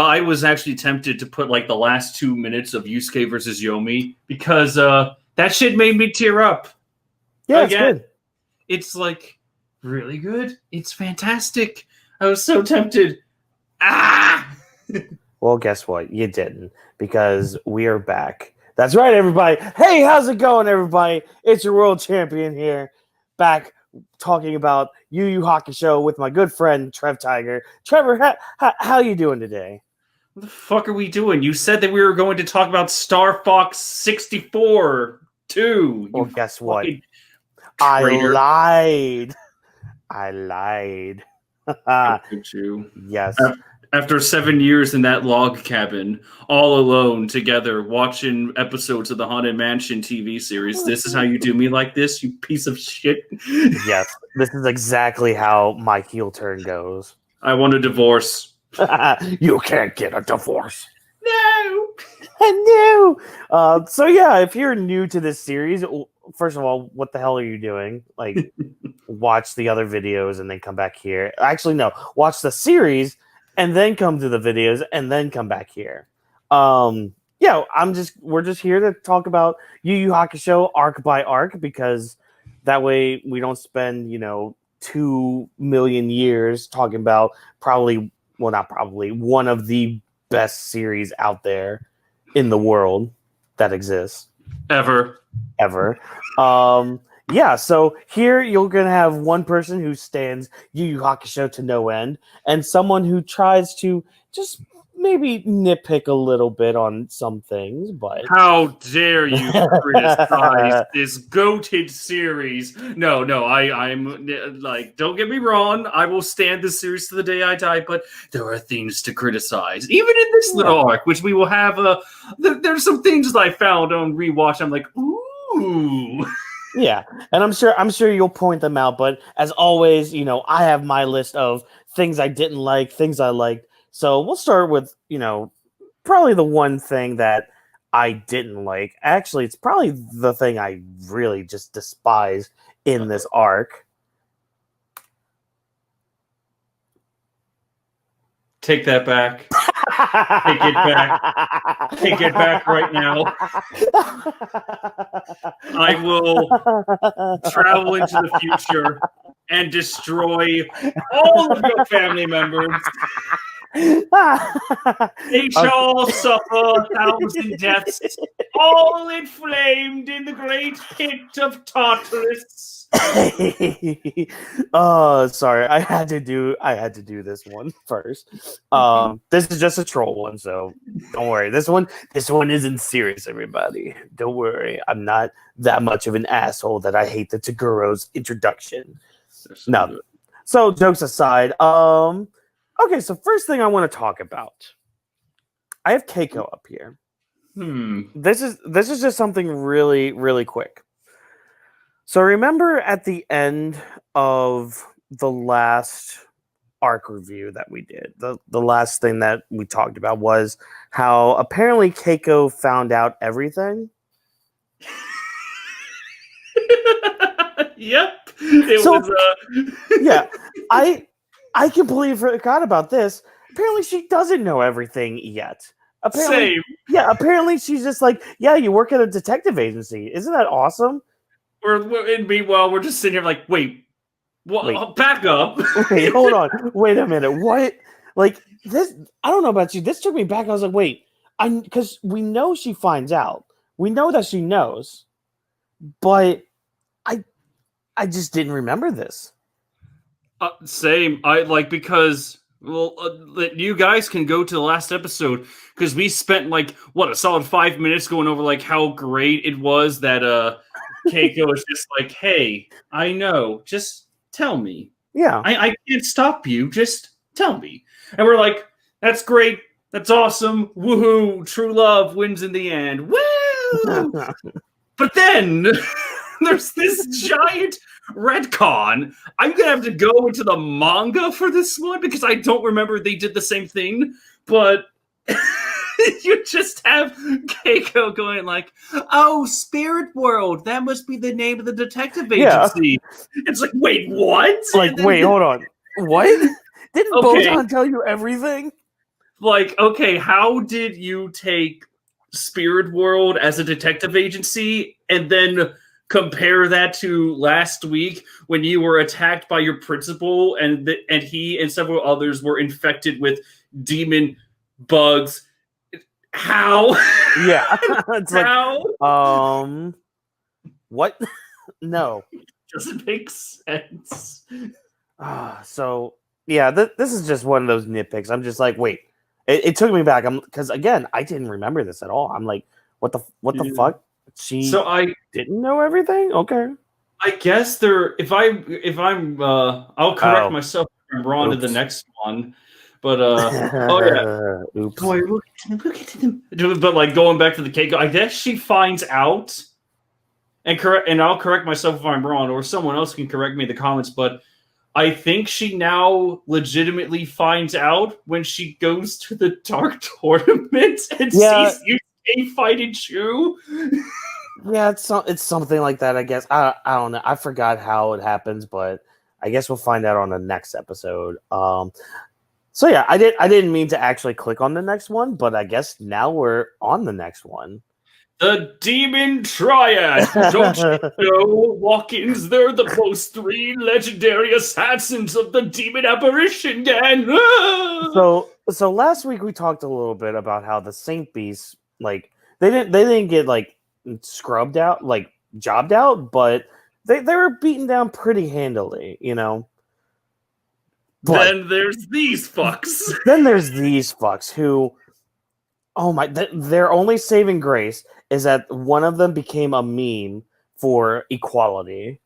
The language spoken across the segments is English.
I was actually tempted to put like the last 2 minutes of Yusuke versus Yomi because that shit made me tear up. Yeah, it's good. It's like really good. It's fantastic. I was so tempted. Well, guess what? You didn't, because we are back. That's right, everybody. Hey, how's it going, everybody? It's your world champion here, back talking about Yu Yu Hakusho with my good friend TrevorTiger. Trevor, how you doing today? What the fuck are we doing? You said that we were going to talk about Star Fox 64 too. Well, guess what? Traitor. I lied. Look you. Yes. After 7 years in that log cabin, all alone, together, watching episodes of the Haunted Mansion TV series, this is how you do me like this, you piece of shit? Yes, this is exactly how my heel turn goes. I want a divorce. You can't get a divorce. No! No! So yeah, if you're new to this series, first of all, what the hell are you doing? Like, watch the other videos and then come back here. Actually, no. Watch the series and then come to the videos and then come back here. Yeah, we're just here to talk about Yu Yu Hakusho arc by arc, because that way we don't spend, 2 million years talking about one of the best series out there in the world that exists. Ever. Yeah, so here you're going to have one person who stands Yu Yu Hakusho to no end, and someone who tries to just maybe nitpick a little bit on some things, but... How dare you criticize this goated series? No, I'm like, don't get me wrong, I will stand this series to the day I die, but there are things to criticize. Even in this little arc, which we will have, there's some things that I found on rewatch, I'm like, ooh... Yeah, and I'm sure you'll point them out, but as always, I have my list of things I didn't like, things I liked. So we'll start with, probably the one thing that I didn't like. Actually, it's probably the thing I really just despise in this arc. Take that back. Take it back. Take it back right now. I will travel into the future and destroy all of your family members. They shall suffer 1,000 deaths, all inflamed in the great pit of Tartarus. Oh, sorry. I had to do this one first. This is just a troll one, so don't worry. This one isn't serious, everybody. Don't worry. I'm not that much of an asshole that I hate the Toguro's introduction. No. So jokes aside, okay, so first thing I want to talk about. I have Keiko up here. This is just something really, really quick. So remember at the end of the last arc review that we did, the last thing that we talked about was how apparently Keiko found out everything? Yep. Yeah, I completely forgot about this. Apparently she doesn't know everything yet. Same. Yeah, apparently she's just like, yeah, you work at a detective agency. Isn't that awesome? Meanwhile, we're just sitting here like, wait, back up. Wait, hold on. Wait a minute. What? Like, this, I don't know about you. This took me back. I was like, wait, because we know she finds out. We know that she knows. But I just didn't remember this. Same. Because... Well, you guys can go to the last episode, because we spent a solid 5 minutes going over how great it was that Keiko is just like, hey, I know, just tell me. Yeah. I can't stop you, just tell me. And we're like, that's great, that's awesome, woohoo, true love wins in the end, woo! But then there's this giant retcon. I'm gonna have to go into the manga for this one because I don't remember they did the same thing, but you just have Keiko going like, oh, Spirit World, that must be the name of the detective agency. Yeah. It's like, wait, what? Wait, hold on. What? Didn't Botan tell you everything? like, okay, how did you take Spirit World as a detective agency and then compare that to last week when you were attacked by your principal and he and several others were infected with demon bugs? How? Yeah, it's How? like, what? No. Doesn't make sense. So yeah, this is just one of those nitpicks. I'm just like, wait, it took me back. Because again, I didn't remember this at all. I'm like, what the fuck? She So I didn't know everything. Okay. guess there. If I'm I'll correct Oh, myself if I'm wrong to the oops. next one. But oh yeah. Oops. Boy, look at them. But like going back to the cake, I guess she finds out and I'll correct myself if I'm wrong, or someone else can correct me in the comments, but I think she now legitimately finds out when she goes to the dark tournament and sees Yusuke fighting Chu. Yeah, it's something like that, I guess. I don't know. I forgot how it happens, but I guess we'll find out on the next episode. So yeah, I didn't mean to actually click on the next one, but I guess now we're on the next one. The Demon Triad! Don't you know, Walk-ins, they're the most 3 legendary assassins of the Demon Apparition Gang! So last week we talked a little bit about how the Saint Beasts, like, they didn't get, like, scrubbed out, like, jobbed out, but they were beaten down pretty handily, you know? But then there's these fucks. Then there's these fucks who... Oh my! Their only saving grace is that one of them became a meme for equality.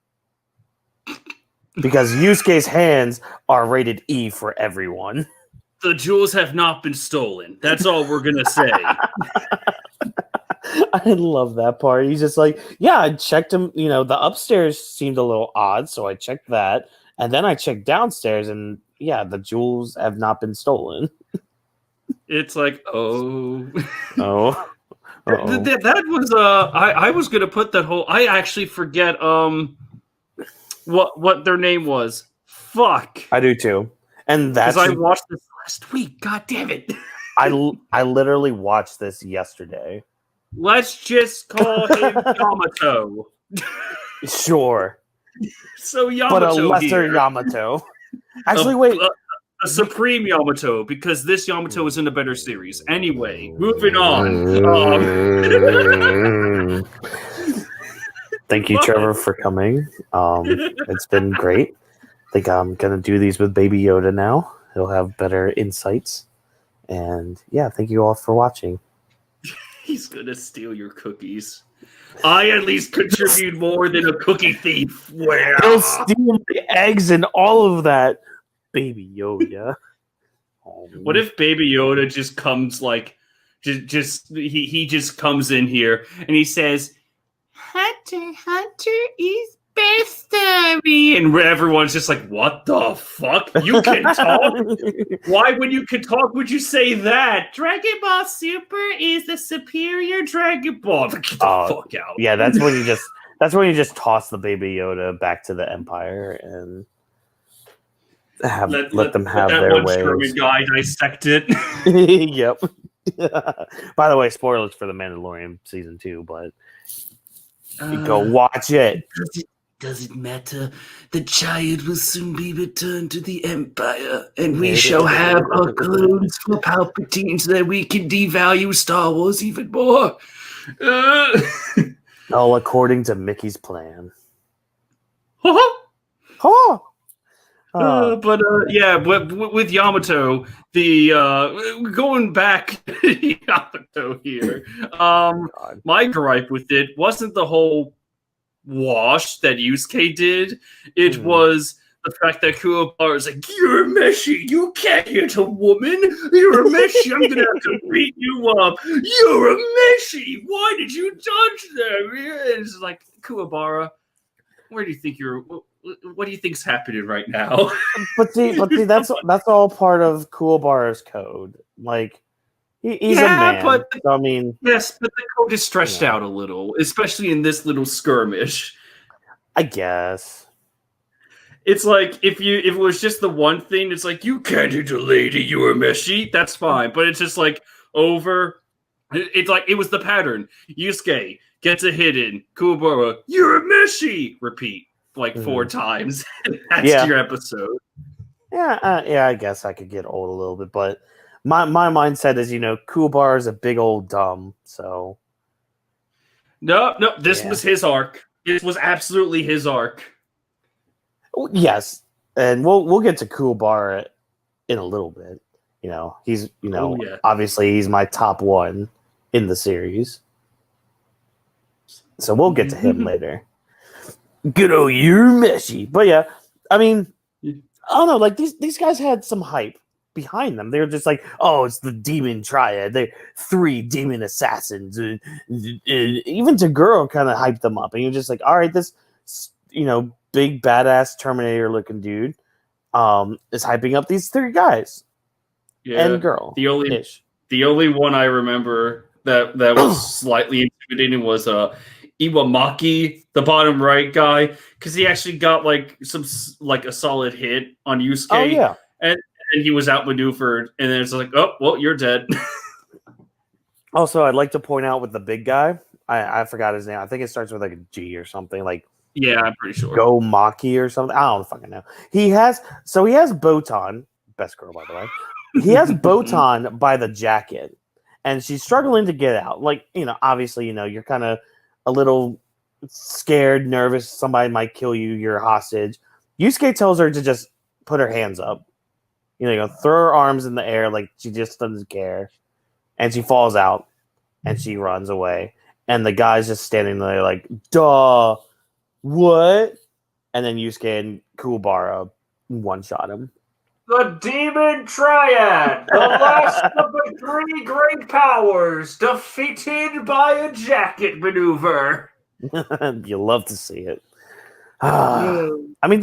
Because Yusuke's hands are rated E for everyone. The jewels have not been stolen. That's all we're gonna say. I love that part. He's just like, yeah, I checked him. You know, the upstairs seemed a little odd, so I checked that. And then I checked downstairs, and yeah, the jewels have not been stolen. It's like, oh. That was I was gonna put that whole. I actually forget what their name was. Fuck. I do too. And that's because I watched this last week. God damn it. I literally watched this yesterday. Let's just call him Yamato. Sure. So Yamato, but a lesser here. Yamato. Actually, wait. A supreme Yamato, because this Yamato is in a better series. Anyway, moving on. Thank you, Trevor, for coming. It's been great. I think I'm going to do these with Baby Yoda now. He'll have better insights. And yeah, thank you all for watching. He's going to steal your cookies. I at least contribute more than a cookie thief. Well, he'll steal the eggs and all of that. Baby Yoda. What if Baby Yoda just comes like, he just comes in here and he says, Hunter is best of me, and everyone's just like, what the fuck? You can talk? Why, when you can talk, would you say that? Dragon Ball Super is the superior Dragon Ball. Get the fuck out. Yeah, that's when you just toss the Baby Yoda back to the Empire and let them have their ways. German guy dissect it. Yep. By the way, spoilers for The Mandalorian season 2, but go watch it. Doesn't matter. The child will soon be returned to the Empire, and we shall have our clones for Palpatine so that we can devalue Star Wars even more. All according to Mickey's plan. But with Yamato, the going back to Yamato here, my gripe with it wasn't the whole wash that Yusuke did. It was the fact that Kuwabara is like, you're a Meshi, you can't hit a woman. You're a Meshi, I'm gonna have to beat you up. You're a Meshi. Why did you touch them? It's like, Kuwabara, where do you think you're? What do you think's happening right now? But see, that's all part of Kuwabara's code. Like, he's a man. But so, I mean, yes, but the code is stretched out a little, especially in this little skirmish. I guess It's like if it was just the one thing, it's like you can't hit a lady, you're a meshi. That's fine, but it's just like over. It's like it was the pattern. Yusuke gets a hit in. Kuwabara, you're a meshi. Repeat like 4 times. That's your episode. Yeah, I guess I could get old a little bit, but my mindset is, Kuwabara is a big old dumb. So no, this was his arc. This was absolutely his arc. Yes, and we'll get to Kuwabara in a little bit. He's obviously he's my top one in the series, so we'll get to him later. Good old you're meshi, but yeah, I mean, I don't know. Like these guys had some hype behind them. They were just like, oh, it's the demon triad. They're 3 demon assassins, and even Toguro kind of hyped them up, and you're just like, all right, this big badass Terminator looking dude is hyping up these 3 guys and girl. The only one I remember that was slightly intimidating was Iwamaki, the bottom right guy, because he actually got like a solid hit on Yusuke. Oh yeah, and he was outmaneuvered, and then it's like, oh well, you're dead. Also, I'd like to point out with the big guy, I forgot his name. I think it starts with like a G or something. Like, yeah, I'm pretty sure. Go Maki or something. I don't fucking know. He has Botan, best girl by the way. He has Botan by the jacket, and she's struggling to get out. Like, obviously, you're kind of a little scared, nervous. Somebody might kill you. You're a hostage. Yusuke tells her to just put her hands up. Throw her arms in the air like she just doesn't care. And she falls out, and she runs away. And the guy's just standing there like, duh, what? And then Yusuke and Kuwabara one-shot him. The Demon Triad, the last of the 3 great powers, defeated by a jacket maneuver. You love to see it. I mean,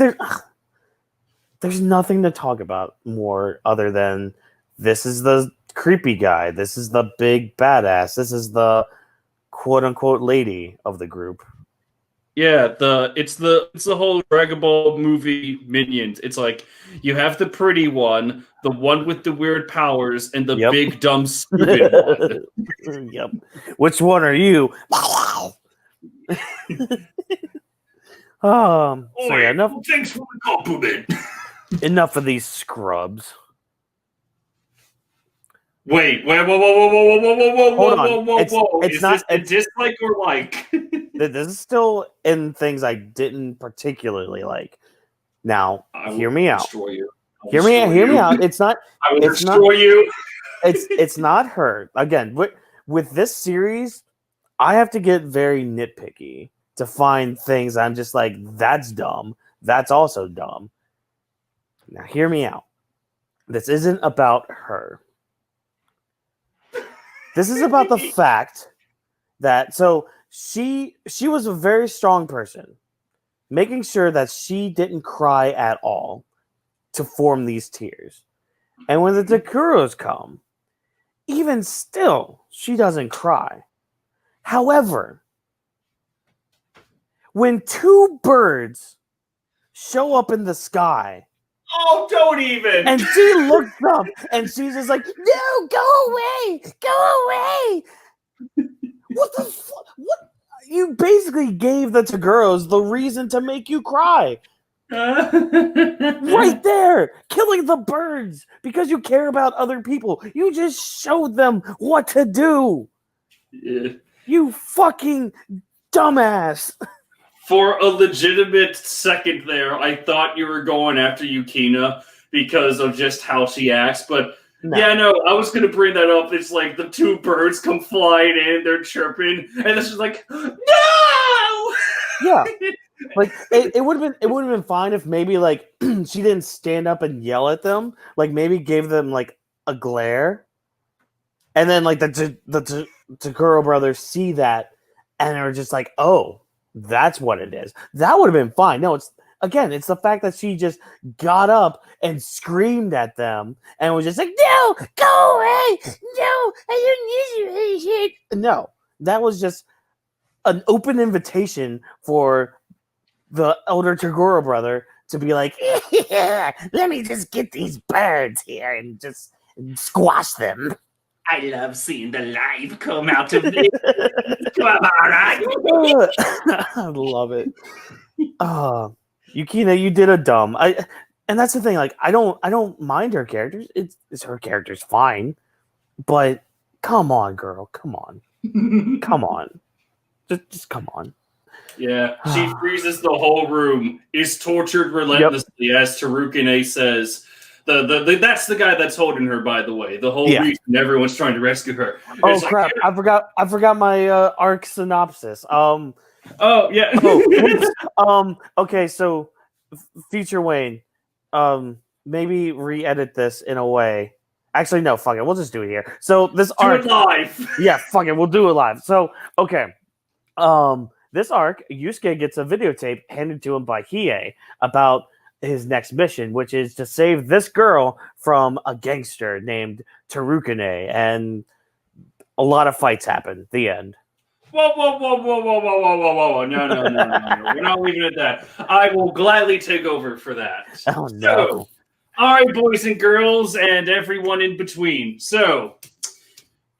there's nothing to talk about more other than this is the creepy guy. This is the big badass. This is the quote-unquote lady of the group. Yeah, it's the whole Dragon Ball movie minions. It's like you have the pretty one, the one with the weird powers, and the big dumb stupid one. Yep. Which one are you? Enough. Thanks for the compliment. Enough of these scrubs. Wait, whoa! Is this a dislike or like? This is still in things I didn't particularly like. Now, hear me out. Hear me out. It's not. I will destroy you. It's not her. Again, with this series, I have to get very nitpicky to find things I'm just like, that's dumb. That's also dumb. Now, hear me out. This isn't about her. This is about the fact that she was a very strong person, making sure that she didn't cry at all to form these tears. And when the Toguros come, even still, she doesn't cry. However, when 2 birds show up in the sky, oh, don't even! And she looks up and she's just like, no, go away! Go away! What the fuck? What? You basically gave the Toguros the reason to make you cry. Right there! Killing the birds because you care about other people. You just showed them what to do. Yeah. You fucking dumbass. For a legitimate second there, I thought you were going after Yukina because of just how she acts, but I was going to bring that up. It's like the 2 birds come flying in, they're chirping, and it's just like, no! Yeah. Like, it would have been fine if maybe, like, she didn't stand up and yell at them, like, maybe gave them, like, a glare, and then, like, the Toguro brothers see that, and they're just like, oh, that's what it is. That would have been fine. No, it's the fact that she just got up and screamed at them and was just like, no, go away. No, I don't need you. No, that was just an open invitation for the elder Toguro brother to be like, yeah, let me just get these birds here and just squash them. I love seeing the life come out of this. Kuwabara. I love it. Yukina, you did a dumb. And that's the thing. Like, I don't mind her characters. It's her character's fine, but come on, girl, come on, just come on. Yeah, she freezes the whole room, is tortured relentlessly, as Terukine says. That's the guy that's holding her, by the way. The whole reason everyone's trying to rescue her. Oh crap! I forgot my arc synopsis. Oh yeah. Okay, so Future Wayne, maybe re-edit this in a way. Actually, no, fuck it. We'll just do it here. So this arc, do it live. Yeah, fuck it. We'll do it live. So okay, this arc, Yusuke gets a videotape handed to him by Hiei about his next mission, which is to save this girl from a gangster named Terukine, and a lot of fights happen. The end. Whoa! No. We're not leaving it at that. I will gladly take over for that. Oh no. So, all right, boys and girls, and everyone in between. So,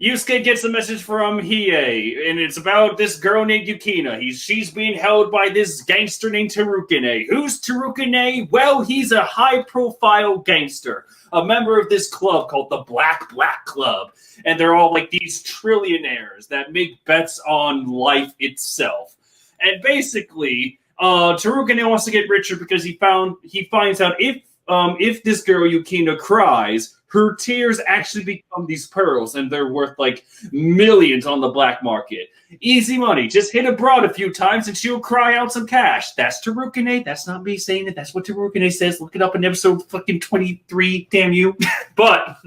Yusuke gets a message from Hiei, and it's about this girl named Yukina. She's being held by this gangster named Terukine. Who's Terukine? Well, he's a high-profile gangster, a member of this club called the Black Club. And they're all like these trillionaires that make bets on life itself. And basically, Terukine wants to get richer because he finds out if this girl Yukina cries, her tears actually become these pearls, and they're worth like millions on the black market. Easy money. Just hit a broad a few times and she'll cry out some cash. That's Terukine. That's not me saying it. That's what Terukine says. Look it up in episode fucking 23. Damn you. But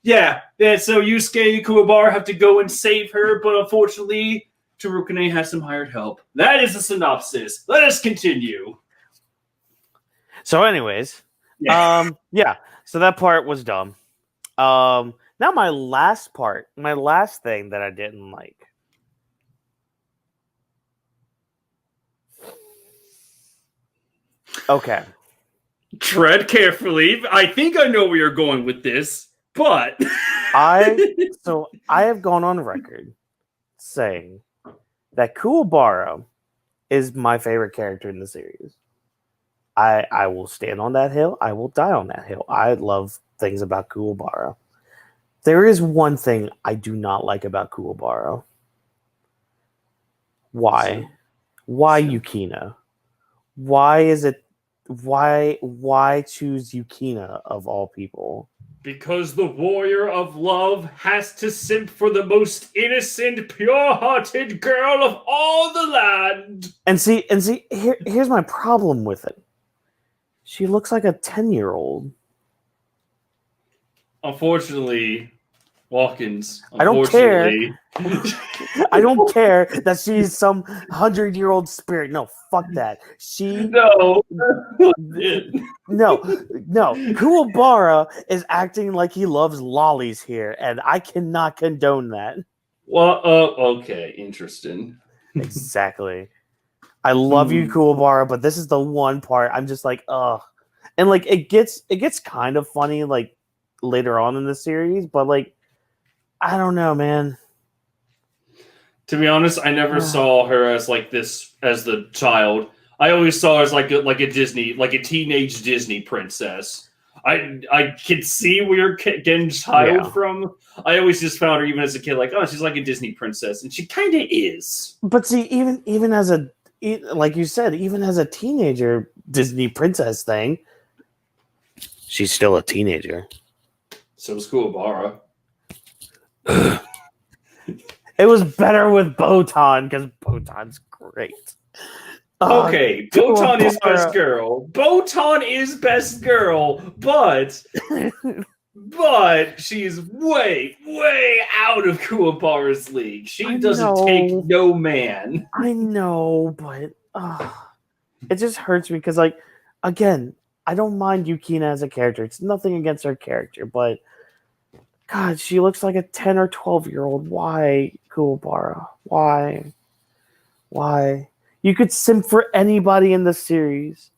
yeah, so Yusuke and Kuwabara have to go and save her, but unfortunately, Terukine has some hired help. That is the synopsis. Let us continue. So anyways, yeah. So that part was dumb. Now my last thing that I didn't like. Okay. Tread carefully. I think I know where you're going with this, but I have gone on record saying that Kuwabara is my favorite character in the series. I will stand on that hill. I will die on that hill. I love things about Kuwabara. There is one thing I do not like about Kuwabara. Why? Why Yukina? Why is it? Why choose Yukina of all people? Because the warrior of love has to simp for the most innocent, pure-hearted girl of all the land. And see, here's my problem with it. She looks like a 10-year-old. Unfortunately, Watkins. I don't care. I don't care that she's some 100-year-old spirit. No, fuck that. No. Kuwabara is acting like he loves lollies here, and I cannot condone that. Well, okay, interesting. Exactly. I love you, Kuwabara, but this is the one part I'm just like, ugh. And like it gets kind of funny like later on in the series, but like I don't know, man. To be honest, I never saw her as like this as the child. I always saw her as like a Disney, like a teenage Disney princess. I can see where you're getting child from. I always just found her, even as a kid, like, oh, she's like a Disney princess, and she kind of is. But see, even as a, like you said, even as a teenager Disney princess thing, she's still a teenager. So is Kuwabara. It was better with Botan because Botan's great. Okay, Botan is best girl. Botan is best girl, but she's way, way out of Kuwabara's league. She doesn't take no man. I know, but it just hurts me because, like, again, I don't mind Yukina as a character. It's nothing against her character, but God, she looks like a 10 or 12-year-old. Why, Kuwabara? Why? You could simp for anybody in the series.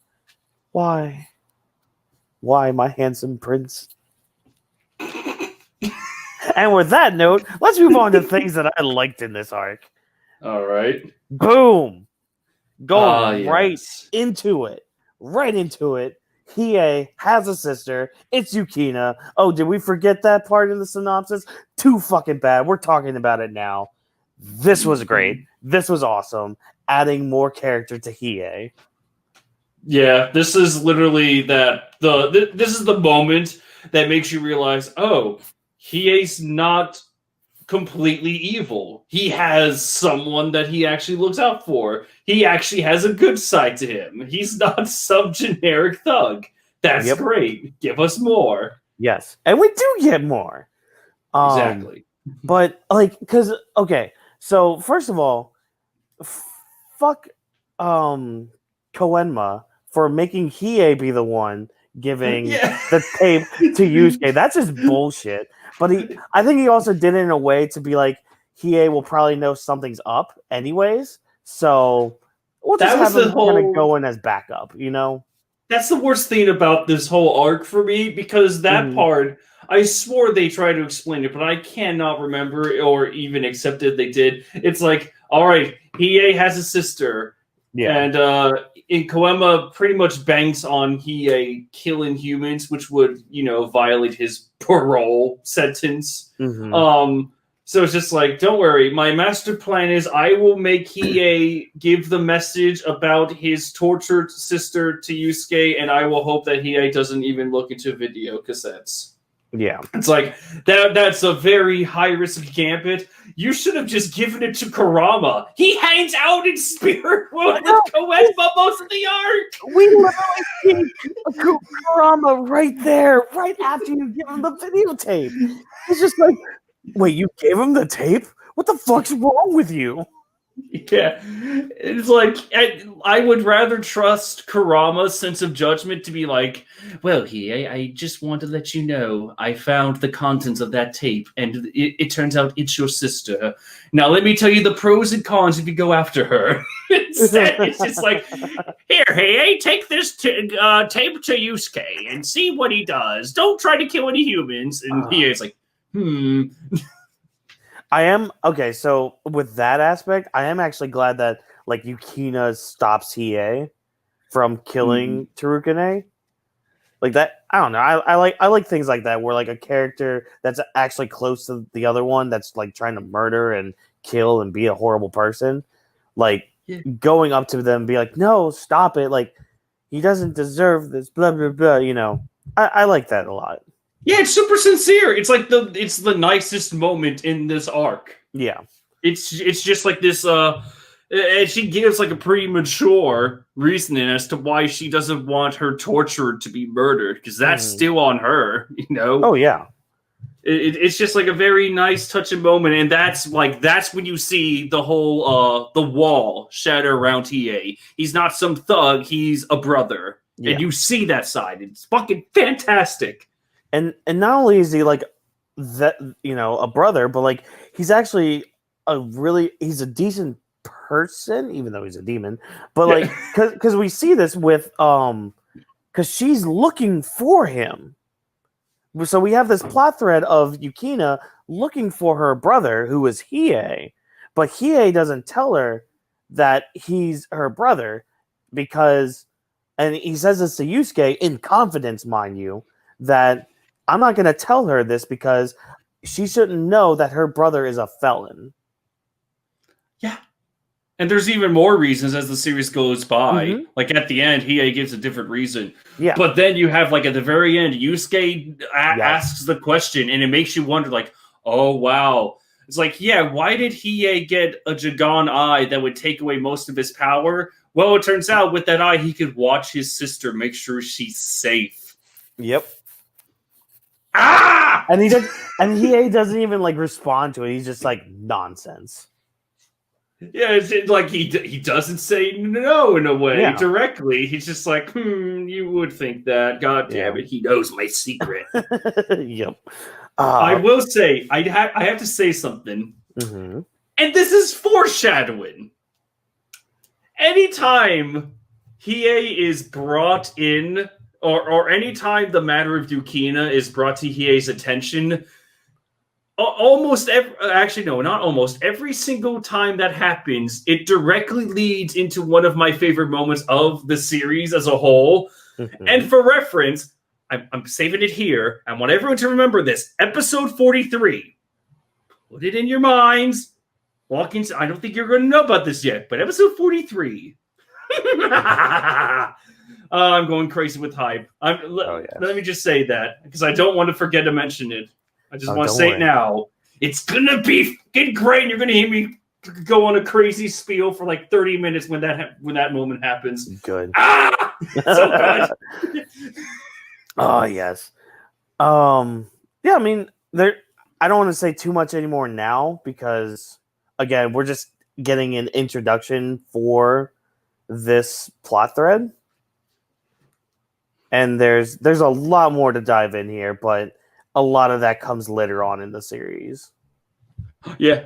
Why? Why, my handsome prince? And with that note, let's move on to things that I liked in this arc. All right. Boom! Going right Yes. into it. Right into it. Hiei has a sister. It's Yukina. Oh, did we forget that part in the synopsis? Too fucking bad. We're talking about it now. This was great. This was awesome. Adding more character to Hiei. Yeah, this is literally this is the moment that makes you realize, oh, Hiei's not completely evil. He has someone that he actually looks out for. He actually has a good side to him. He's not some generic thug. That's great. Give us more. Yes. And we do get more. Exactly. But, like, because, okay, so first of all, fuck Koenma for making Hiei be the one giving the tape to Yusuke. That's just bullshit. But I think he also did it in a way to be like, Hiei will probably know something's up anyways. So we'll just have him kind of go in as backup, you know? That's the worst thing about this whole arc for me, because that part, I swore they tried to explain it, but I cannot remember or even accept it they did. It's like, all right, Hiei has a sister. Yeah. And Koenma pretty much banks on Hiei killing humans, which would, violate his parole sentence. So it's just like, don't worry. My master plan is I will make Hiei give the message about his tortured sister to Yusuke, and I will hope that Hiei doesn't even look into video cassettes. Yeah. It's like, that's a very high-risk gambit. You should have just given it to Kurama. He hangs out in spirit world with Koenma most of the arc! We literally see Kurama right there, right after you give him the videotape. It's just like, wait, you gave him the tape? What the fuck's wrong with you? Yeah, it's like, I would rather trust Kurama's sense of judgment to be like, well, Hiei, I just want to let you know I found the contents of that tape, and it turns out it's your sister. Now let me tell you the pros and cons if you go after her. Instead, it's just like, here, Hiei, take this tape to Yusuke and see what he does. Don't try to kill any humans. And Hiei's like, I am okay. So with that aspect, I am actually glad that like Yukina stops Hiei from killing Terukane. Like that, I don't know. I like things like that where like a character that's actually close to the other one that's like trying to murder and kill and be a horrible person, like going up to them and be like, no, stop it! Like he doesn't deserve this. Blah blah blah. You know, I like that a lot. Yeah, it's super sincere. It's like it's the nicest moment in this arc. Yeah. It's just like this and she gives like a pretty mature reasoning as to why she doesn't want her tortured to be murdered, because that's still on her, Oh yeah. It's just like a very nice touching moment, and that's when you see the whole the wall shatter around Hiei. He's not some thug, he's a brother. Yeah. And you see that side. It's fucking fantastic. And not only is he like that, a brother, but like he's actually he's a decent person, even though he's a demon. But like, because we see this with because she's looking for him. So we have this plot thread of Yukina looking for her brother, who is Hiei, but Hiei doesn't tell her that he's her brother because, and he says this to Yusuke in confidence, mind you, that I'm not going to tell her this because she shouldn't know that her brother is a felon. Yeah. And there's even more reasons as the series goes by. Like at the end, Hiei gives a different reason. Yeah. But then you have like at the very end, Yusuke asks the question, and it makes you wonder like, oh, wow. It's like, yeah, why did Hiei get a Jagan eye that would take away most of his power? Well, it turns out with that eye, he could watch his sister, make sure she's safe. Yep. Ah! And Hiei doesn't even like respond to it. He's just like nonsense. Yeah, it's like he doesn't say no in a way directly. He's just like, you would think that. God damn it, he knows my secret. Yep. I will say, I have to say something. And this is foreshadowing. Anytime Hiei is brought in, or anytime the matter of Yukina is brought to Hiei's attention, almost every, actually no, not almost every single time that happens, it directly leads into one of my favorite moments of the series as a whole. Mhm. And for reference, I'm saving it here. I want everyone to remember this. Episode 43. Put it in your minds. I don't think you're going to know about this yet, but episode 43. I'm going crazy with hype. Let me just say that because I don't want to forget to mention it. I just want to say it now. It's gonna be fucking great. You're gonna hear me go on a crazy spiel for like 30 minutes when that moment happens. Good. So good. Oh yes. Yeah. I mean, I don't want to say too much anymore now because again, we're just getting an introduction for this plot thread, and there's a lot more to dive in here, but a lot of that comes later on in the series. Yeah.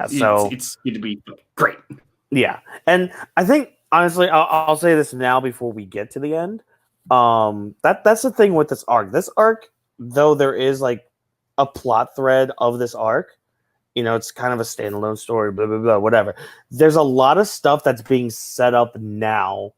So it's going to be great. Yeah, and I think honestly, I'll say this now before we get to the end. That's the thing with this arc. This arc, though, there is like a plot thread of this arc. You know, it's kind of a standalone story, blah, blah, blah, whatever. There's a lot of stuff that's being set up now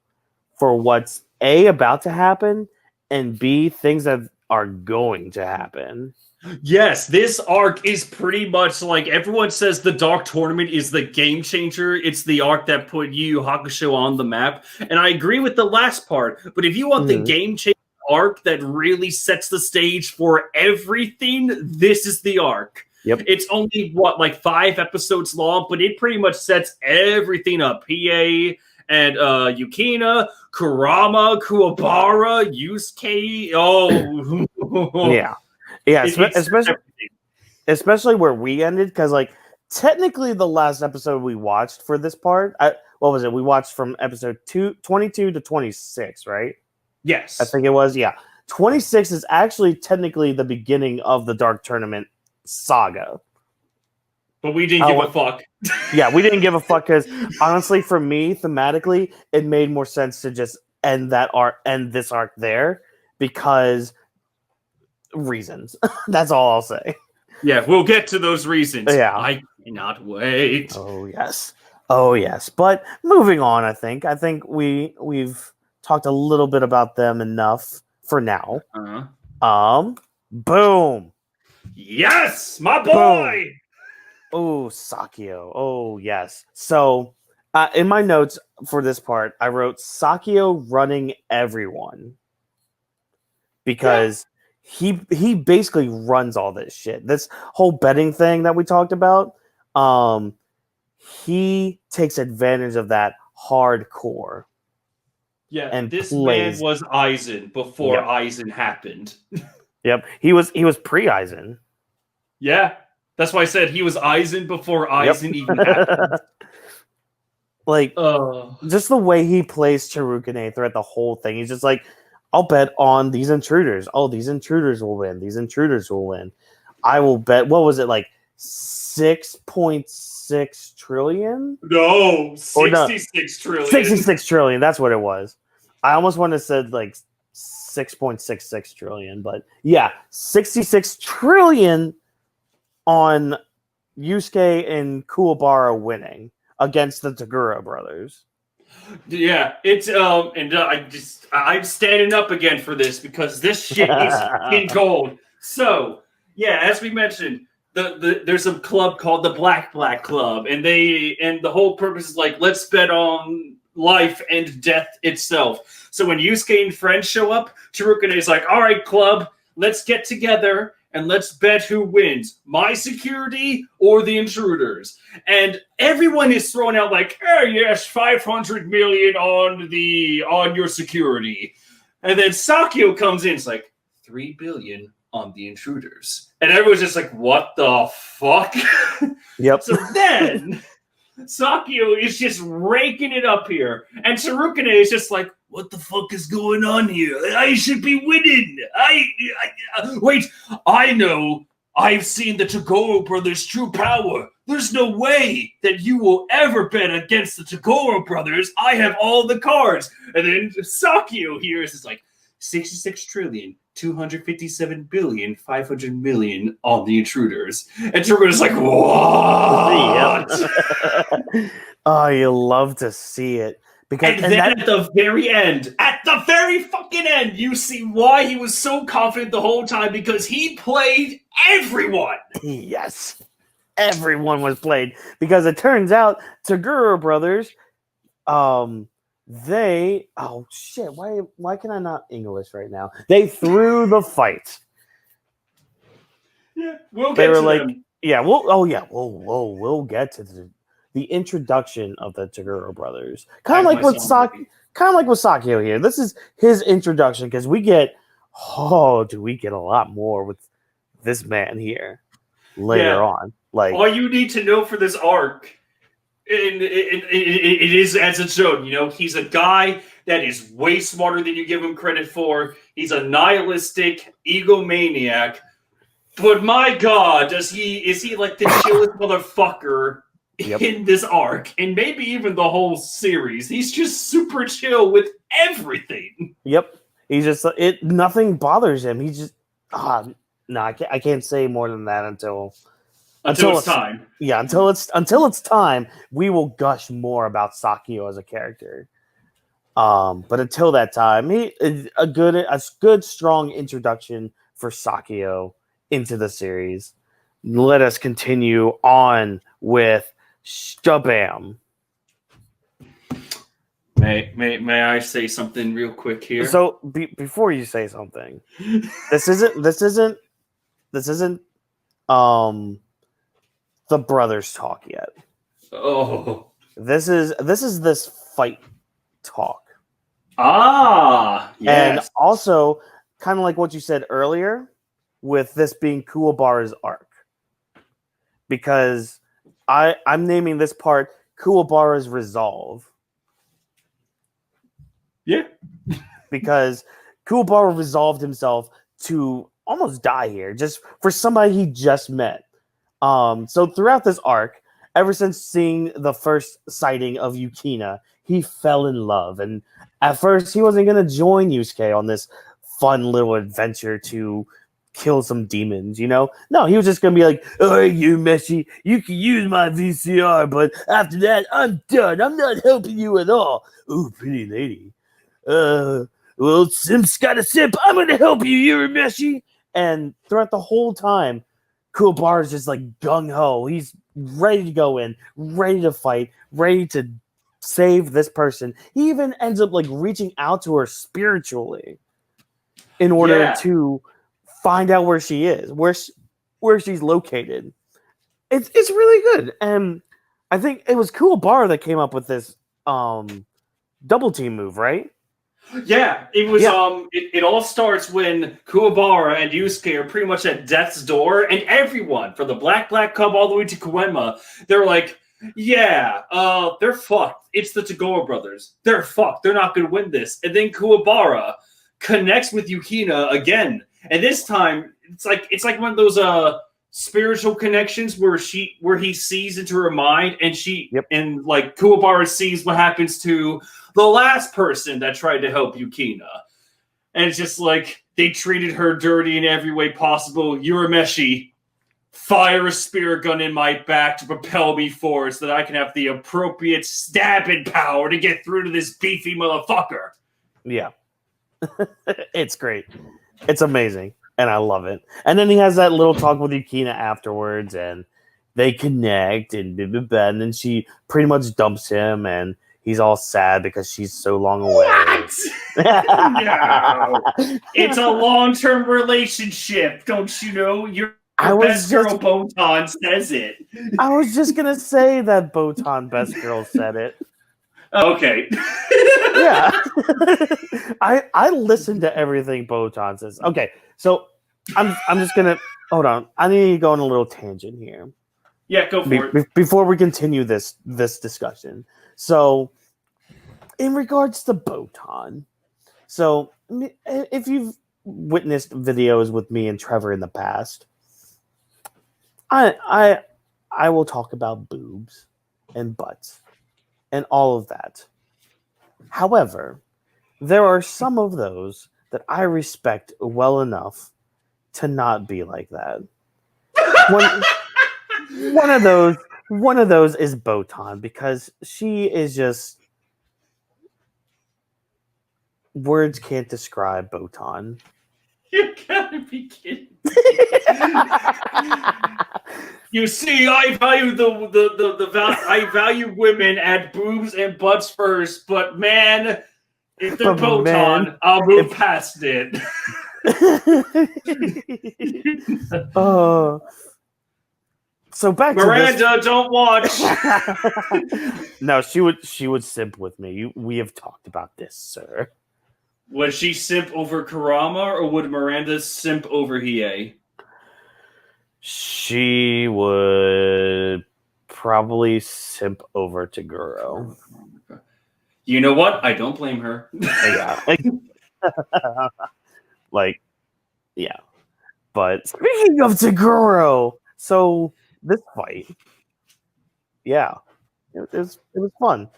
for what's A, about to happen, and B, things that are going to happen. Yes, this arc is pretty much like everyone says the Dark Tournament is the game changer. It's the arc that put Yu Hakusho on the map. And I agree with the last part, but if you want the game changer arc that really sets the stage for everything, this is the arc. Yep. It's only, like 5 episodes long, but it pretty much sets everything up. Hiei and Yukina, Kurama, Kuwabara, Yusuke. Oh. Yeah, especially where we ended, because like technically the last episode we watched for this part, what was it? We watched from episode 22 to 26, right? Yes. I think it was, yeah. 26 is actually technically the beginning of the Dark Tournament saga. But we didn't give a fuck. Yeah, we didn't give a fuck because honestly, for me, thematically, it made more sense to just end this arc there because reasons. That's all I'll say. Yeah, we'll get to those reasons. Yeah. I cannot wait. Oh yes. But moving on, I think we've talked a little bit about them enough for now. Boom. Yes, my boy. Boom. Oh, Sakio. Oh, yes. So, in my notes for this part, I wrote Sakio running everyone because he basically runs all this shit. This whole betting thing that we talked about, he takes advantage of that hardcore. Yeah, and this plays. Man was Aizen before Aizen happened. Yep, he was pre-Aizen. Yeah, that's why I said he was Aizen before Aizen even happened. Like, just the way he plays Chirukine throughout the whole thing. He's just like, I'll bet on these intruders. Oh, these intruders will win. These intruders will win. I will bet, what was it, like 6.6 trillion? No, 66 trillion. 66 trillion, that's what it was. I almost wanted to say like 6.66 trillion, but yeah, 66 trillion on Yusuke and Kuwabara winning against the Toguro brothers. Yeah, it's I'm standing up again for this because this shit is in gold. So yeah, as we mentioned, there's a club called the Black Club, and the whole purpose is like, let's bet on life and death itself. So when Yusuke and friends show up, Chirukine is like, all right, club, let's get together and let's bet who wins, my security or the intruders. And everyone is throwing out like, oh yes, 500 million on your security. And then Sakio comes in, it's like 3 billion on the intruders. And everyone's just like, what the fuck? Yep. So then Sakio is just raking it up here. And Chirukine is just like, what the fuck is going on here? I should be winning. Wait, I know I've seen the Toguro brothers' true power. There's no way that you will ever bet against the Toguro brothers. I have all the cards. And then Sakio here is like 66 trillion, 257 billion, 500 million on the intruders. And Togoro's like, what? Oh, you love to see it. Because, and then at the very fucking end, you see why he was so confident the whole time, because he played everyone. Yes. Everyone was played. Because it turns out Toguro brothers, they, oh shit, why can I not English right now? They threw the fight. Yeah, we'll get to them. Yeah, we'll get to the introduction of the Toguro brothers. Kind of like with Sakio here. This is his introduction, because we get a lot more with this man here later on. Like, all you need to know for this arc, and it is as it's shown, he's a guy that is way smarter than you give him credit for. He's a nihilistic egomaniac. But my God, is he like the chillest motherfucker in this arc, and maybe even the whole series? He's just super chill with everything. Yep, he's just nothing bothers him. He's just I can't say more than that until it's time. Yeah, until it's time, we will gush more about Sakio as a character. But until that time, he is a good strong introduction for Sakio into the series. Let us continue on with Shabam. May I say something real quick here? So before you say something, this isn't the brothers talk yet. Oh, this is this fight talk. Yes. And also kind of like what you said earlier, with this being Kuwabara's arc, because I'm naming this part Kuwabara's resolve. Yeah. Because Kuwabara resolved himself to almost die here, just for somebody he just met. So throughout this arc, ever since seeing the first sighting of Yukina, he fell in love. And at first, he wasn't going to join Yusuke on this fun little adventure to kill some demons, No, he was just going to be like, all right, you Meshi, you can use my VCR, but after that, I'm done. I'm not helping you at all. Ooh, pretty lady. Well, Simp's got a simp. I'm going to help you, Urameshi. And throughout the whole time, Kuwabara's just like gung-ho. He's ready to go in, ready to fight, ready to save this person. He even ends up like reaching out to her spiritually in order to find out where she is, where she's located. It's really good. And I think it was Kuwabara that came up with this double team move, right? Yeah, it was. It all starts when Kuwabara and Yusuke are pretty much at death's door, and everyone, from the Black Cub all the way to Koenma, they're like, they're fucked. It's the Toguro brothers. They're fucked. They're not going to win this. And then Kuwabara connects with Yukina again, and this time it's like one of those spiritual connections where he sees into her mind, and and like Kuwabara sees what happens to the last person that tried to help Yukina. And it's just like, they treated her dirty in every way possible. Urameshi, fire a spirit gun in my back to propel me forward so that I can have the appropriate stabbing power to get through to this beefy motherfucker. Yeah. It's great. It's amazing. And I love it. And then he has that little talk with Yukina afterwards, and they connect, and then she pretty much dumps him, and he's all sad because she's so long away. What? No. It's a long-term relationship, don't you know? Your best girl Botan says it. I was just going to say that Botan best girl said it. Okay. Yeah. I listen to everything Botan says. Okay, so I'm just going to... Hold on. I need to go on a little tangent here. Yeah, go for it. Before we continue this discussion. So, in regards to Botan, so if you've witnessed videos with me and Trevor in the past, I will talk about boobs and butts and all of that. However, there are some of those that I respect well enough to not be like that. One of those is Botan, because she is just, words can't describe Botan. You gotta be kidding. You see, I value I value women at boobs and butts first, but man, if they're Botan, I'll move past it. So back Miranda, to this. don't watch. No, she would simp with me. We have talked about this, sir. Would she simp over Kurama, or would Miranda simp over Hiei? She would probably simp over Toguro. You know what? I don't blame her. Yeah. Like, yeah. But speaking of Toguro, so this fight, yeah, it was fun.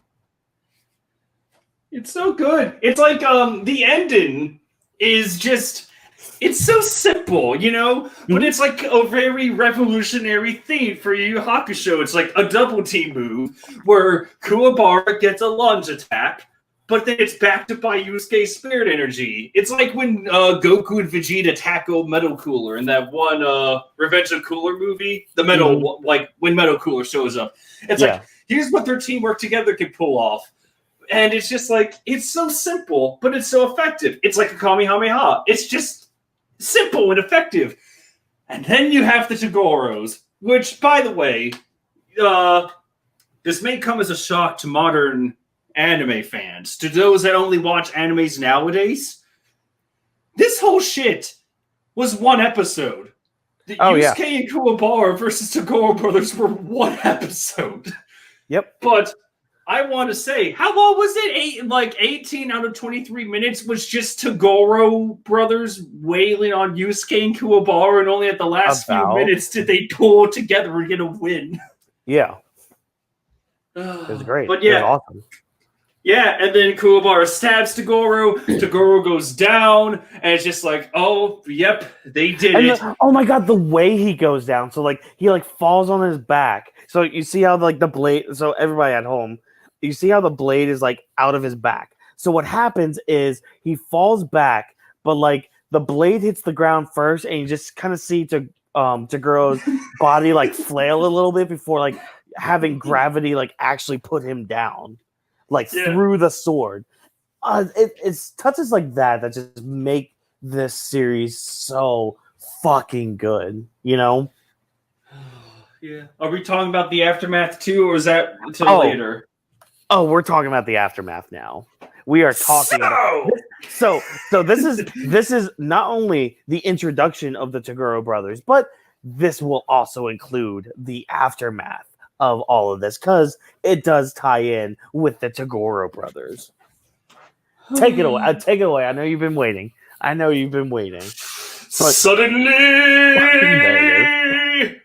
It's so good. It's like the ending is just, it's so simple, you know? But it's like a very revolutionary thing for Yu Hakusho. It's like a double team move where Kuwabara gets a lunge attack, but then it's backed up by Yusuke's spirit energy. It's like when Goku and Vegeta tackle Metal Cooler in that one Revenge of Cooler movie. The Metal, like when Metal Cooler shows up. It's like, here's what their teamwork together can pull off. And it's just like, it's so simple, but it's so effective. It's like a Kamehameha. It's just simple and effective. And then you have the Togoros, which, by the way, this may come as a shock to modern anime fans. To those that only watch animes nowadays, this whole shit was one episode. The Yusuke and Kuwabara versus Toguro brothers were one episode. Yep. But I want to say, how long was it? 18 out of 23 minutes was just Toguro brothers wailing on Yusuke and Kuwabara, and only at the last few minutes did they pull together and get a win. Yeah. It was great. But yeah, it was awesome. Yeah, and then Kuwabara stabs Toguro. Toguro goes down, and it's just like, oh, yep, they did it. Oh my god, the way he goes down. So he falls on his back. So you see how the blade. So everybody at home, you see how the blade is out of his back. So what happens is he falls back, but the blade hits the ground first, and you just kind of see Toguro's body flail a little bit before having gravity actually put him down. Through the sword. It's touches like that just make this series so fucking good, you know? Yeah. Are we talking about the aftermath too, or is that until later? Oh, we're talking about the aftermath now. We are talking about so this is not only the introduction of the Toguro brothers, but this will also include the aftermath of all of this, because it does tie in with the Toguro brothers. Take it away. Take it away. I know you've been waiting. Suddenly,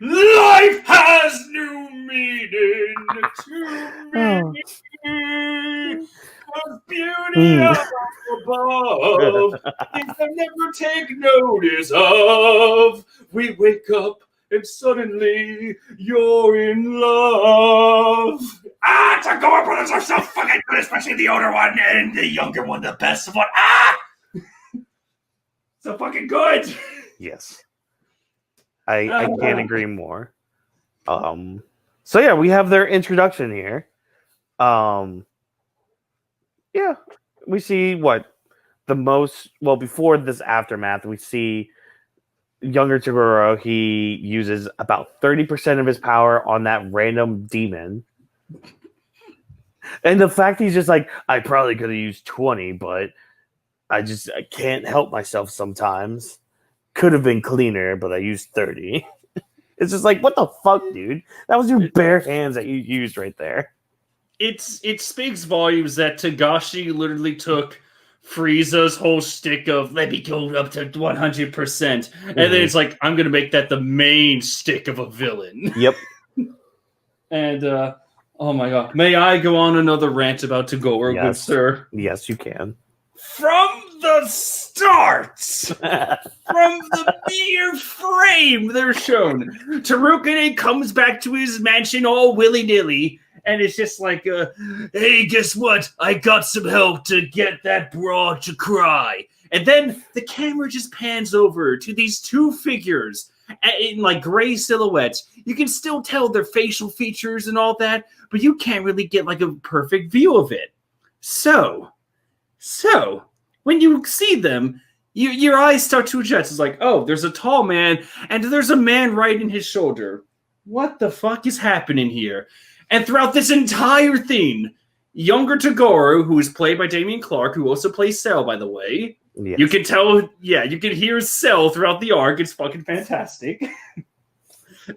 life has new meaning to me. The beauty up above, things I never take notice of. We wake up, and suddenly you're in love. Toguro brothers are so fucking good, especially the older one and the younger one, the best one. So fucking good. Yes. I can't agree more. So yeah, we have their introduction here. Yeah, we see before this aftermath, we see younger Toguro. He uses about 30% of his power on that random demon. And the fact he's just I probably could have used 20, but I can't help myself sometimes. Could have been cleaner, but I used 30. It's just what the fuck, dude? That was your bare hands that you used right there. It speaks volumes that Togashi literally took Frieza's whole shtick of let me go up to 100%, and then it's like I'm gonna make that the main shtick of a villain. Yep. And oh my god, may I go on another rant about Toguro, good sir? Yes, you can. From the start, from the mere frame they're shown, Tarukane comes back to his mansion all willy-nilly, and it's just like, hey, guess what? I got some help to get that broad to cry. And then the camera just pans over to these two figures in like gray silhouettes. You can still tell their facial features and all that, but you can't really get like a perfect view of it. So when you see them, your eyes start to adjust. It's like, oh, there's a tall man, and there's a man right in his shoulder. What the fuck is happening here? And throughout this entire thing, younger Toguro, who is played by Damian Clark, who also plays Cell, by the way. Yes. You can tell, you can hear Cell throughout the arc. It's fucking fantastic.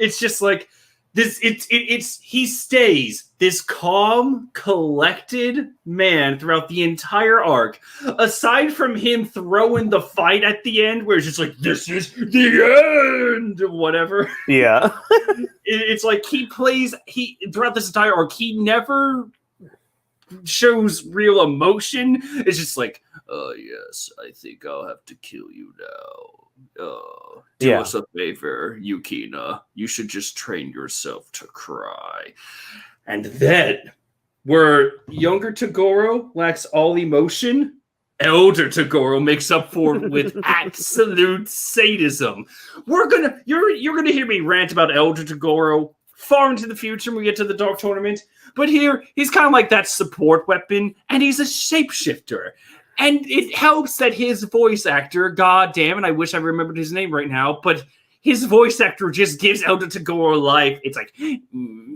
It's just like this. He stays this calm, collected man throughout the entire arc. Aside from him throwing the fight at the end, where it's just like, this is the end, whatever. Yeah. It's like he throughout this entire arc, he never shows real emotion. It's just like, yes, I think I'll have to kill you now. Do us a favor, Yukina. You should just train yourself to cry. And then, where younger Toguro lacks all emotion, elder Toguro makes up for it with absolute sadism. You're gonna hear me rant about elder Toguro far into the future when we get to the Dark Tournament. But here, he's kind of like that support weapon, and he's a shapeshifter. And it helps that his voice actor, god damn it, I wish I remembered his name right now, but his voice actor just gives Elder Toguro life. It's like,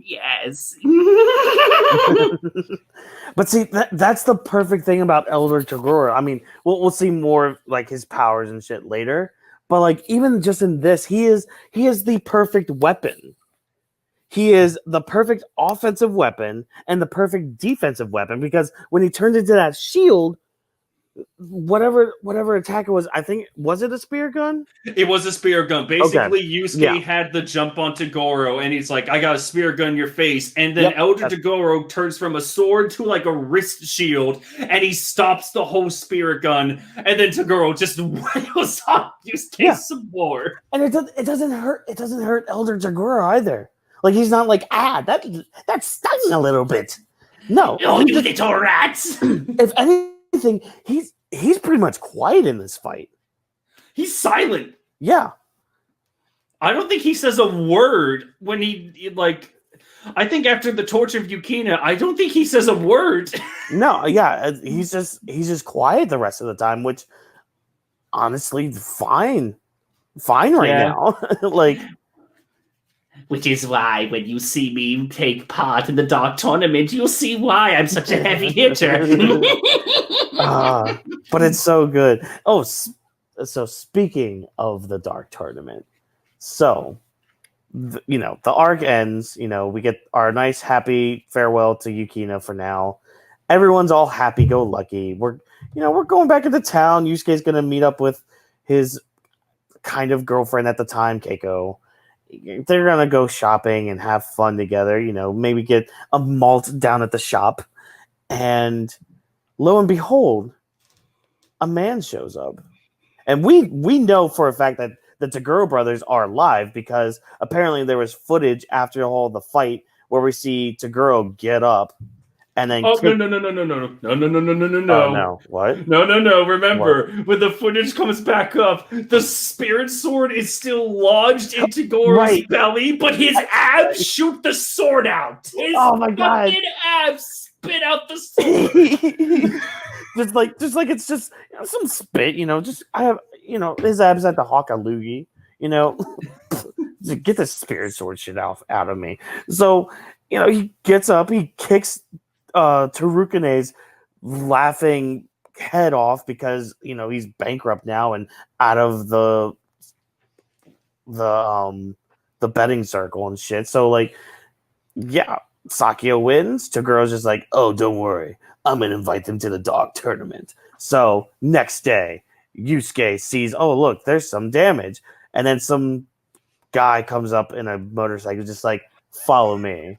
yes. But see, that's the perfect thing about Elder Toguro. I mean, we'll see more of like his powers and shit later. But like even just in this, he is the perfect weapon. He is the perfect offensive weapon and the perfect defensive weapon, because when he turns into that shield, whatever attack it was, I think, was it a spear gun? It was a spear gun. Basically, Yusuke had the jump on Toguro, and he's like, I got a spear gun in your face. And then Elder Toguro turns from a sword to like a wrist shield, and he stops the whole spear gun. And then Toguro just wails on Yusuke some more. And it doesn't hurt. It doesn't hurt Elder Toguro either. Like, he's not like, that's stung a little bit. No. Oh, you little rats! If anything, he's pretty much quiet in this fight. He's silent. Yeah. I don't think he says a word when he like. I think after the torture of Yukina, I don't think he says a word. No, yeah, he's just quiet the rest of the time, which honestly, fine right now. Like, which is why when you see me take part in the Dark Tournament, you'll see why I'm such a heavy hitter. But it's so good. Oh, so speaking of the Dark Tournament, so the arc ends. We get our nice happy farewell to Yukina for now. Everyone's all happy-go-lucky. We're going back into town. Yusuke's gonna meet up with his kind of girlfriend at the time, Keiko. They're gonna go shopping and have fun together. Maybe get a malt down at the shop, and lo and behold, a man shows up. And we know for a fact that the Toguro brothers are alive, because apparently there was footage after all the fight where we see Toguro get up and then no. Oh, no. What? No. Remember, when the footage comes back up, the spirit sword is still lodged in Togoro's belly, but his abs shoot the sword out. His my God. Abs spit out the sword. just like it's just some spit, just I have his abs at the Hakalugi, get the spirit sword shit out of me. So, he gets up, he kicks Tarukane's laughing head off because he's bankrupt now and out of the betting circle and shit. So like, Sakio wins. Togoro's just like, oh, don't worry, I'm gonna invite them to the Dark Tournament. So next day, Yusuke sees, oh look, there's some damage, and then some guy comes up in a motorcycle, just like, follow me.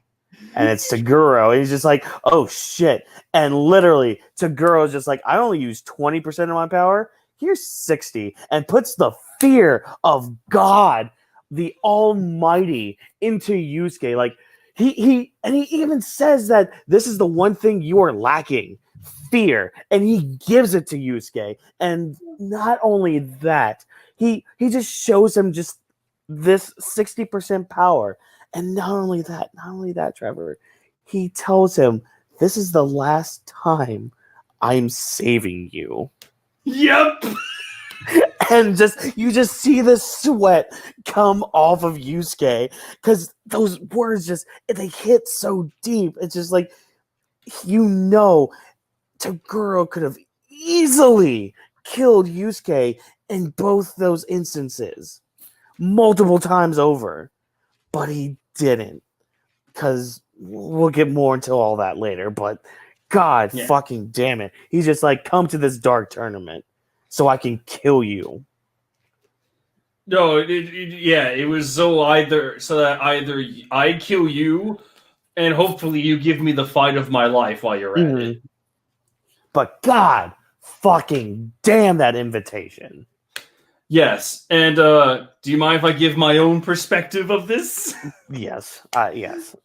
And it's Toguro. And he's just like, oh shit. And literally, Toguro's just like, I only use 20% of my power. Here's 60. And puts the fear of God, the Almighty, into Yusuke. Like, he even says that this is the one thing you are lacking. Fear. And he gives it to Yusuke. And not only that, he just shows him just this 60% power. And not only that, Trevor, he tells him, this is the last time I'm saving you. Yep. And you just see the sweat come off of Yusuke because those words they hit so deep. It's just like, Toguro could have easily killed Yusuke in both those instances multiple times over. But he didn't, because we'll get more into all that later. But God fucking damn it. He's just like, come to this dark tournament so I can kill you. No, it was so that either I kill you and hopefully you give me the fight of my life while you're at it. But God fucking damn that invitation. Yes, and do you mind if I give my own perspective of this? Yes, yes.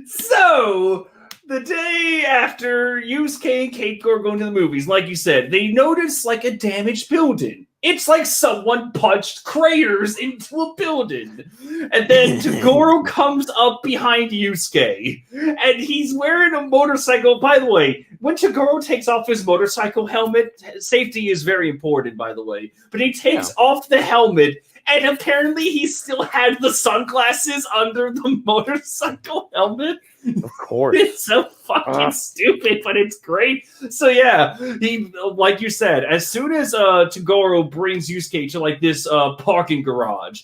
So, the day after Yusuke and Keiko are going to the movies, like you said, they notice like a damaged building. It's like someone punched craters into a building. And then Toguro comes up behind Yusuke. And he's wearing a motorcycle. By the way, when Toguro takes off his motorcycle helmet, safety is very important, by the way. But he takes off the helmet, and apparently he still had the sunglasses under the motorcycle helmet. Of course. It's so fucking stupid, but it's great. So yeah, he, like you said, as soon as Toguro brings Yusuke to like this parking garage,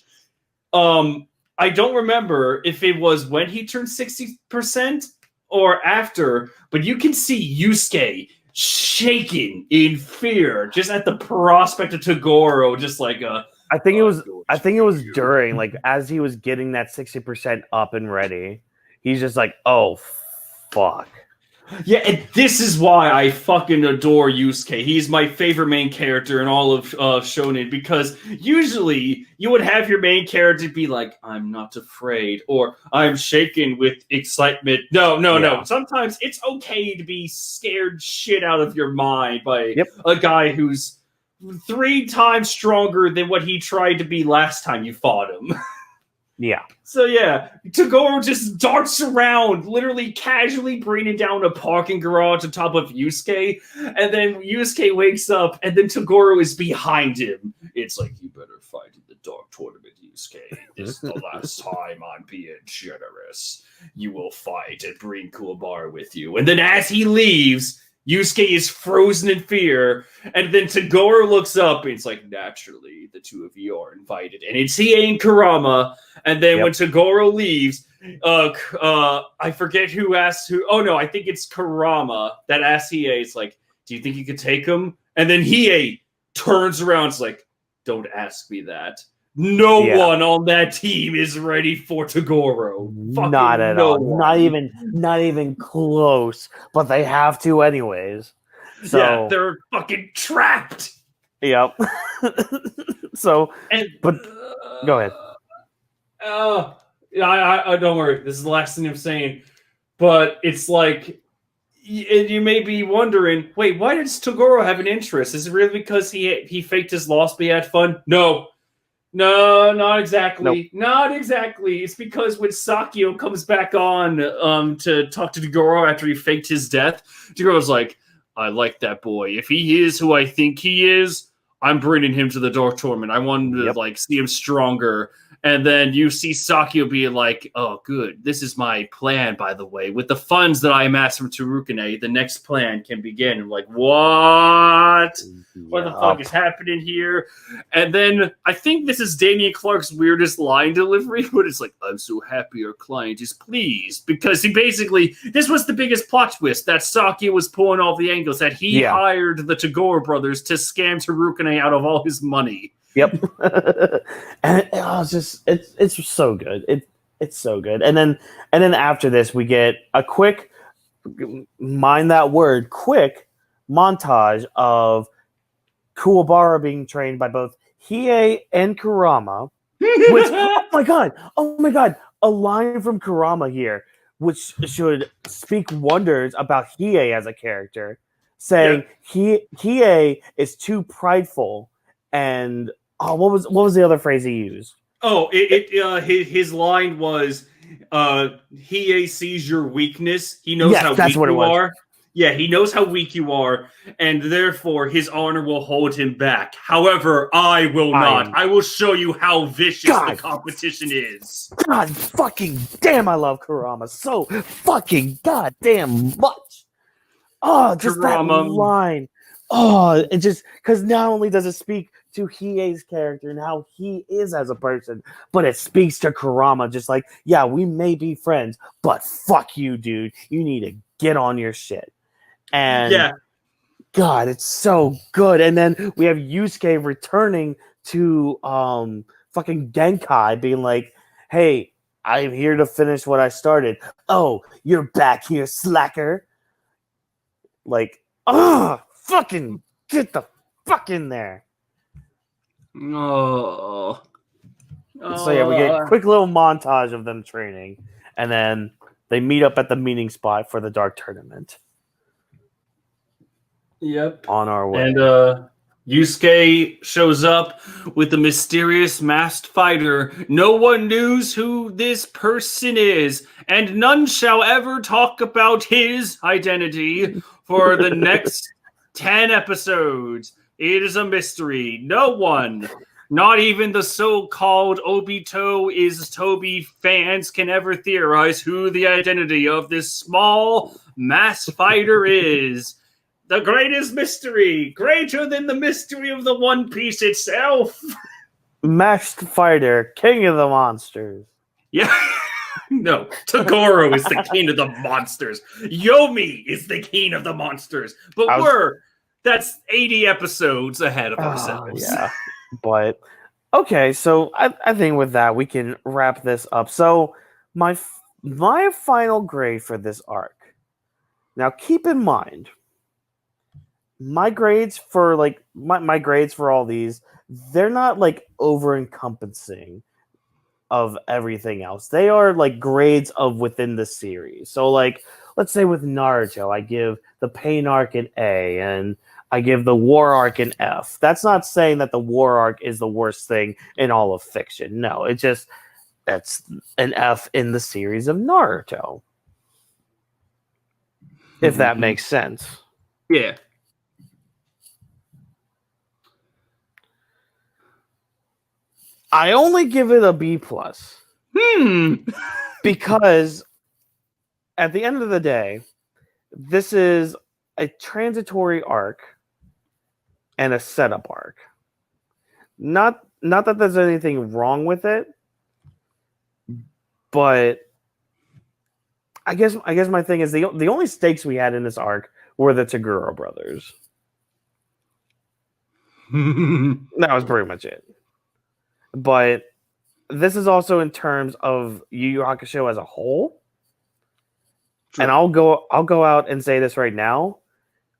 I don't remember if it was when he turned 60% or after, but you can see Yusuke shaking in fear just at the prospect of Toguro, just like I think it was during, like, as he was getting that 60% up and ready. He's just like, oh, fuck. Yeah, and this is why I fucking adore Yusuke. He's my favorite main character in all of Shonen, because usually you would have your main character be like, I'm not afraid, or I'm shaken with excitement. No. Sometimes it's okay to be scared shit out of your mind by a guy who's 3 times stronger than what he tried to be last time you fought him. Yeah. So yeah, Toguro just darts around, literally casually bringing down a parking garage on top of Yusuke, and then Yusuke wakes up, and then Toguro is behind him. It's like, you better fight in the dark tournament, Yusuke. This is the last time I'm being generous. You will fight and bring Kuwabara with you. And then as he leaves, Yusuke is frozen in fear, and then Toguro looks up, and it's like, naturally, the two of you are invited. And it's Hiei and Kurama, and then when Toguro leaves, I forget who asked who. Oh, no, I think it's Kurama that asks Hiei, it's like, do you think you could take him? And then Hiei turns around, it's like, don't ask me that. No one on that team is ready for Toguro. Not at all. One. Not even close. But they have to anyways. So yeah, they're fucking trapped. Yep. So, but go ahead. I don't worry. This is the last thing I'm saying. But it's like, you may be wondering, wait, why does Toguro have an interest? Is it really because he faked his loss but he had fun? No, not exactly. Nope. Not exactly. It's because when Sakio comes back on to talk to Toguro after he faked his death, Togoro's like, I like that boy. If he is who I think he is, I'm bringing him to the Dark Tournament. I want him to like see him stronger. And then you see Sakio being like, oh, good. This is my plan, by the way. With the funds that I amassed from Terukane, the next plan can begin. I'm like, what? What the fuck is happening here? And then I think this is Damian Clark's weirdest line delivery, but it's like, I'm so happy our client is pleased. Because he basically, this was the biggest plot twist, that Sakio was pulling all the angles, that he hired the Toguro brothers to scam Terukane out of all his money. Yep. And it's so good. It's so good. And then after this we get a quick, mind that word, quick montage of Kuwabara being trained by both Hiei and Kurama. Which oh my god, a line from Kurama here, which should speak wonders about Hiei as a character, saying Hiei is too prideful and what was the other phrase he used? Oh, his line was, Hiei sees your weakness. He knows how weak you are. Yeah, he knows how weak you are, and therefore his honor will hold him back. However, I will not. I will show you how vicious the competition is. God fucking damn, I love Kurama so fucking goddamn much. Oh, just Kurama. That line. Oh, it just, because not only does it speak to Hiei's character and how he is as a person, but it speaks to Kurama just like, yeah, we may be friends, but fuck you, dude. You need to get on your shit. And God, it's so good. And then we have Yusuke returning to fucking Genkai being like, hey, I'm here to finish what I started. Oh, you're back here, slacker. Like, fucking get the fuck in there. Oh. So yeah, we get a quick little montage of them training, and then they meet up at the meeting spot for the Dark Tournament. Yep. On our way. And Yusuke shows up with the mysterious masked fighter. No one knows who this person is, and none shall ever talk about his identity for the next 10 episodes. It is a mystery. No one, not even the so-called Obito is Toby fans, can ever theorize who the identity of this small masked fighter is. The greatest mystery, greater than the mystery of the One Piece itself. Masked fighter, king of the monsters. Yeah. No, Toguro is the king of the monsters. Yomi is the king of the monsters. But that's 80 episodes ahead of ourselves. Yeah. But, okay, so I think with that, we can wrap this up. So, my final grade for this arc. Now, keep in mind, my grades for my grades for all these, they're not over encompassing of everything else. They are grades of within the series. So let's say with Naruto, I give the pain arc an A and I give the war arc an F. That's not saying that the war arc is the worst thing in all of fiction. No, it just, that's an F in the series of Naruto. If that makes sense. Yeah. I only give it a B+. Because at the end of the day, this is a transitory arc and a setup arc. Not that there's anything wrong with it, but I guess my thing is the only stakes we had in this arc were the Toguro brothers. That was pretty much it. But this is also in terms of Yu Yu Hakusho as a whole. True. And I'll go out and say this right now.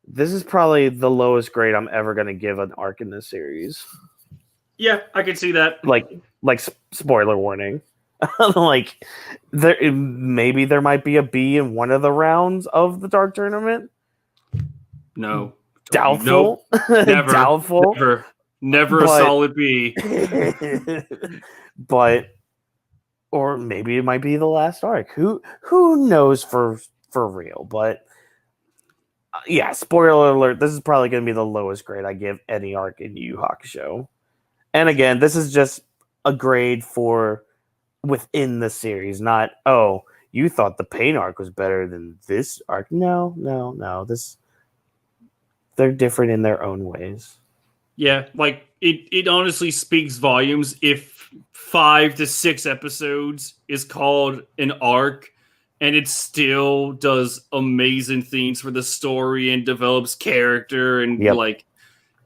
This is probably the lowest grade I'm ever going to give an arc in this series. Yeah, I can see that. Spoiler warning. Maybe there might be a B in one of the rounds of the Dark Tournament. No. Doubtful. Nope. Never. Doubtful. Never a solid B. But, or maybe it might be the last arc. Who knows for real? But yeah, spoiler alert. This is probably going to be the lowest grade I give any arc in Yu Yu Hakusho. And again, this is just a grade for within the series, not, oh, you thought the Pain arc was better than this arc. No. They're different in their own ways. Yeah, like it honestly speaks volumes if 5 to 6 episodes is called an arc and it still does amazing things for the story and develops character and like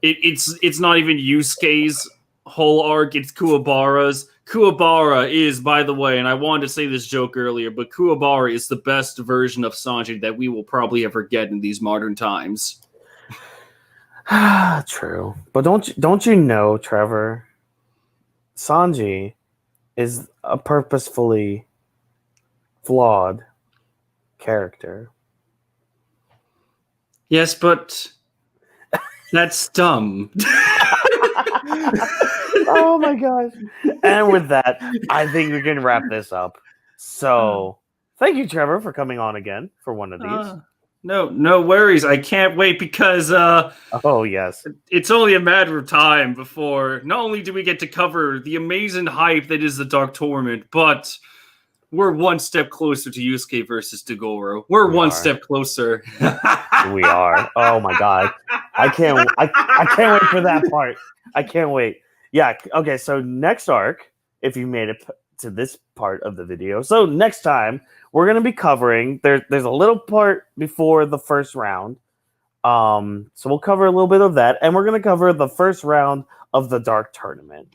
it's not even Yusuke's whole arc, it's Kuwabara's. Kuwabara is, by the way, and I wanted to say this joke earlier, but Kuwabara is the best version of Sanji that we will probably ever get in these modern times. True, but don't you know, Trevor? Sanji is a purposefully flawed character. Yes, but that's dumb. Oh my gosh! And with that, I think we can wrap this up. So, thank you, Trevor, for coming on again for one of these. No worries. I can't wait because oh yes, it's only a matter of time before not only do we get to cover the amazing hype that is the Dark Tournament, but we're one step closer to Yusuke versus Toguro. We're one step closer. We are. Oh my god, I can't wait for that part. I can't wait. Yeah. Okay. So next arc, if you made it to this part of the video, so next time we're going to be covering. There's a little part before the first round. So we'll cover a little bit of that, and we're going to cover the first round of the Dark Tournament.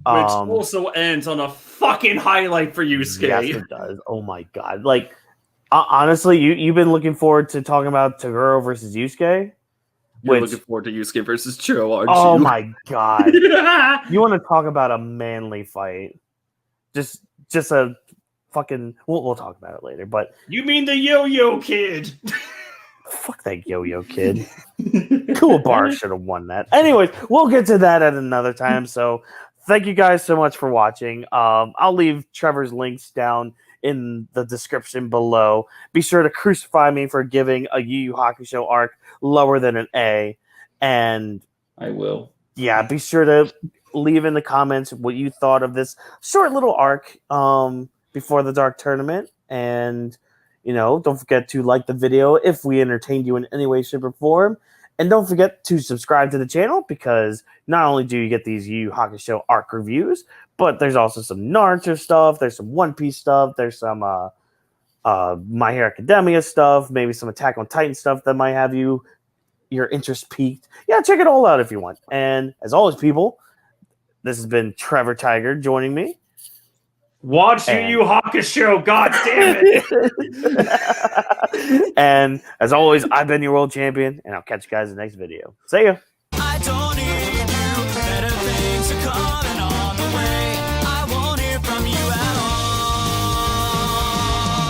Which also ends on a fucking highlight for Yusuke. Yes, it does. Oh my god. Like, honestly, you've been looking forward to talking about Toguro versus Yusuke? You're looking forward to Yusuke versus Cho, aren't you? Oh my god. You want to talk about a manly fight. Just a fucking... We'll talk about it later, but... You mean the Yo-Yo Kid? Fuck that Yo-Yo Kid. Kuwabara should have won that. Anyways, we'll get to that at another time, so... Thank you guys so much for watching. I'll leave Trevor's links down in the description below. Be sure to crucify me for giving a Yu Yu Hakusho arc lower than an A. And I will. Yeah, be sure to leave in the comments what you thought of this short little arc before the Dark Tournament. And, don't forget to like the video if we entertained you in any way, shape, or form. And don't forget to subscribe to the channel because not only do you get these Yu Yu Hakusho arc reviews, but there's also some Naruto stuff, there's some One Piece stuff, there's some My Hero Academia stuff, maybe some Attack on Titan stuff that might have your interest piqued. Yeah, check it all out if you want. And as always, people, this has been TrevorTiger joining me. Watch Yu Yu Hakusho, god damn it! And as always, I've been your world champion, and I'll catch you guys in the next video. See ya! I don't need you, better things are coming.